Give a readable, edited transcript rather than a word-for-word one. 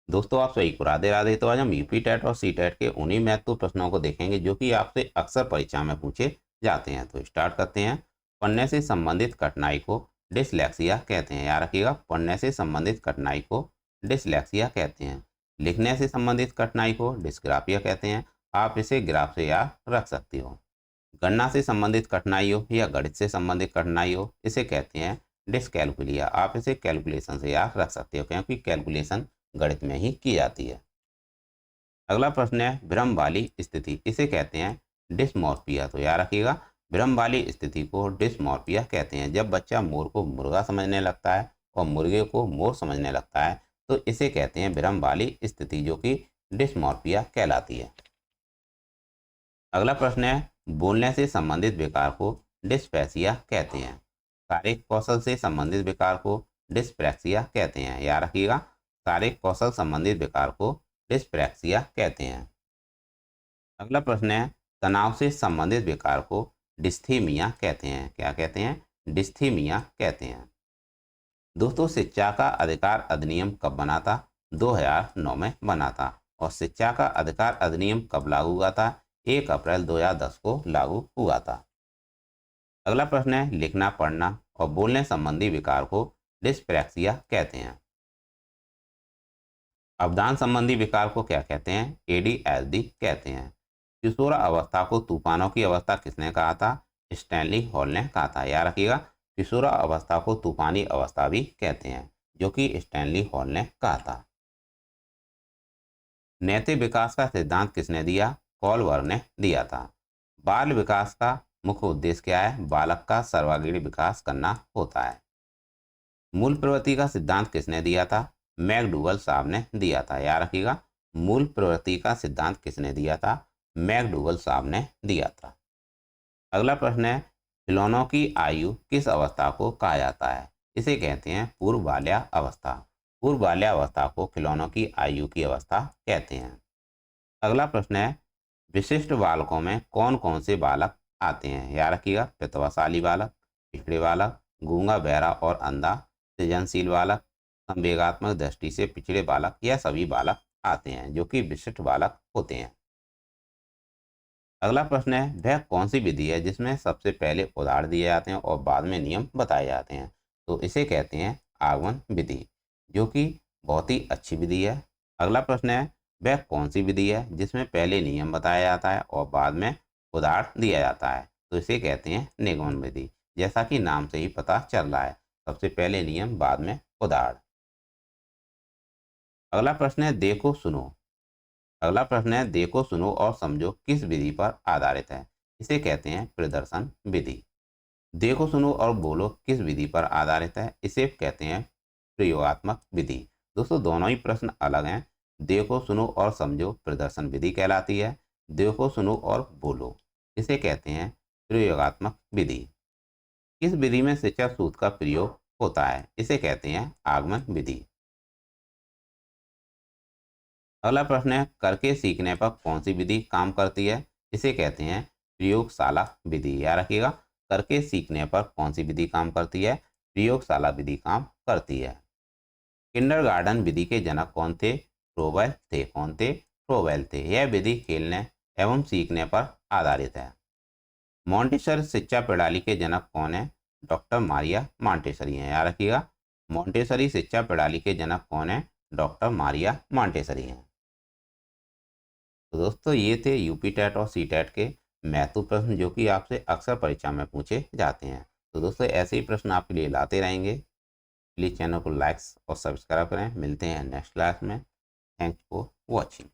दोस्तों आप सही को राधे राधे। तो आज हम यूपी टेट और सी टेट के उन्हीं महत्वपूर्ण प्रश्नों को देखेंगे जो कि आपसे अक्सर परीक्षा में पूछे जाते हैं। तो स्टार्ट करते हैं। पढ़ने से संबंधित कठिनाई को डिसलेक्सिया कहते हैं। याद रखिएगा, पढ़ने से संबंधित कठिनाई को डिसलेक्सिया कहते हैं। लिखने से संबंधित कठिनाई को डिस्ग्राफिया कहते हैं। आप इसे ग्राफ से याद रख सकते हो। गणना से संबंधित कठिनाई हो या गणित से संबंधित कठिनाई हो, इसे कहते हैं डिसकैलकुलिया। आप इसे कैलकुलेशन से याद रख सकते हो क्योंकि कैलकुलेशन गणित में ही की जाती है। अगला प्रश्न है भ्रम वाली स्थिति, इसे कहते हैं डिसमॉर्फिया। तो याद रखिएगा, भ्रम वाली स्थिति को डिसमॉर्फिया कहते हैं। जब बच्चा मोर को मुर्गा समझने लगता है और मुर्गे को मोर समझने लगता है तो इसे कहते हैं भ्रम वाली स्थिति, जो कि डिसमॉर्फिया कहलाती है। अगला प्रश्न है बोलने से संबंधित विकार को डिस्पैक्सिया कहते हैं। शारीरिक कौशल से संबंधित विकार को डिस्प्रैक्सिया कहते हैं। याद रखिएगा, शारीरिक कौशल संबंधित विकार को डिस्प्रैक्सिया कहते हैं। अगला प्रश्न है तनाव से संबंधित विकार को डिस्थीमिया कहते हैं। क्या कहते हैं? डिस्थीमिया कहते हैं। दोस्तों शिक्षा का अधिकार अधिनियम कब बना था? 2009 में बना था। और शिक्षा का अधिकार अधिनियम कब लागू हुआ था? 1 अप्रैल 2010 को लागू हुआ था। अगला प्रश्न है लिखना पढ़ना और बोलने संबंधी विकार को डिस्प्रैक्सिया कहते हैं। अवधान संबंधी विकार को क्या कहते हैं? एडीएचडी कहते हैं। किशोर अवस्था को तूफानों की अवस्था किसने कहा था? स्टैनली हॉल ने कहा था। याद रखिएगा, किशोर अवस्था को तूफानी अवस्था भी कहते हैं, जो कि स्टैनली हॉल ने कहा था। नैतिक विकास का सिद्धांत किसने दिया? कॉलवर ने दिया था। बाल विकास का मुख्य उद्देश्य क्या है? बालक का सर्वांगीण विकास करना होता है। मूल प्रवृत्ति का सिद्धांत किसने दिया था? मैकडूगल साहब ने दिया था। याद रखिएगा, मूल प्रवृत्ति का सिद्धांत किसने दिया था? मैकडूगल साहब ने दिया था। अगला प्रश्न है खिलौनों की आयु किस अवस्था को कहा जाता है? इसे कहते हैं पूर्व बाल्यावस्था। पूर्व बाल्यावस्था को खिलौनों की आयु की अवस्था कहते हैं। अगला प्रश्न है विशिष्ट बालकों में कौन कौन से बालक आते हैं? याद रखिएगा, प्रतिभाशाली बालक, पिछड़े बालक, गूंगा बहरा और अंधा, सृजनशील बालक, संवेगात्मक दृष्टि से पिछड़े बालक, यह सभी बालक आते हैं जो कि विशिष्ट बालक होते हैं। अगला प्रश्न है वह कौन सी विधि है जिसमें सबसे पहले उदाहरण दिए जाते हैं और बाद में नियम बताए जाते हैं? तो इसे कहते हैं आगमन विधि, जो कि बहुत ही अच्छी विधि है। अगला प्रश्न है वह कौन सी विधि है जिसमें पहले नियम बताया जाता है और बाद में उदाहरण दिया जाता है? तो इसे कहते हैं निगमन विधि। जैसा कि नाम से ही पता चल रहा है, सबसे पहले नियम बाद में उदाहरण। अगला प्रश्न है देखो सुनो। अगला प्रश्न है देखो सुनो और समझो किस विधि पर आधारित है? इसे कहते हैं प्रदर्शन विधि। देखो सुनो और बोलो किस विधि पर आधारित है? इसे कहते हैं प्रयोगात्मक विधि। दोस्तों दोनों ही प्रश्न अलग हैं। देखो सुनो और समझो प्रदर्शन विधि कहलाती है। देखो सुनो और बोलो इसे कहते हैं प्रयोगात्मक विधि। किस विधि में शिक्षक सूत्र का प्रयोग होता है? इसे कहते हैं आगमन विधि। अगला प्रश्न है करके सीखने पर कौन सी विधि काम करती है? इसे कहते हैं प्रयोगशाला विधि। याद रखिएगा, करके सीखने पर कौन सी विधि काम करती है? प्रयोगशाला विधि काम करती है। किंडरगार्टन विधि के जनक कौन थे? फ्रोबेल थे। कौन थे? फ्रोबेल थे। यह विधि खेलने एवं सीखने पर आधारित है। मॉन्टेसरी शिक्षा प्रणाली के जनक कौन है? डॉक्टर मारिया मॉन्टेसरी हैं। याद रखिएगा, मॉन्टेसरी शिक्षा प्रणाली के जनक कौन है? डॉक्टर मारिया मॉन्टेसरी हैं। तो दोस्तों ये थे यूपी टेट और सी टेट के महत्वपूर्ण प्रश्न जो कि आपसे अक्सर परीक्षा में पूछे जाते हैं। तो दोस्तों ऐसे ही प्रश्न आपके लिए लाते रहेंगे। प्लीज़ चैनल को लाइक और सब्सक्राइब करें। मिलते हैं नेक्स्ट क्लास में। Thanks for watching.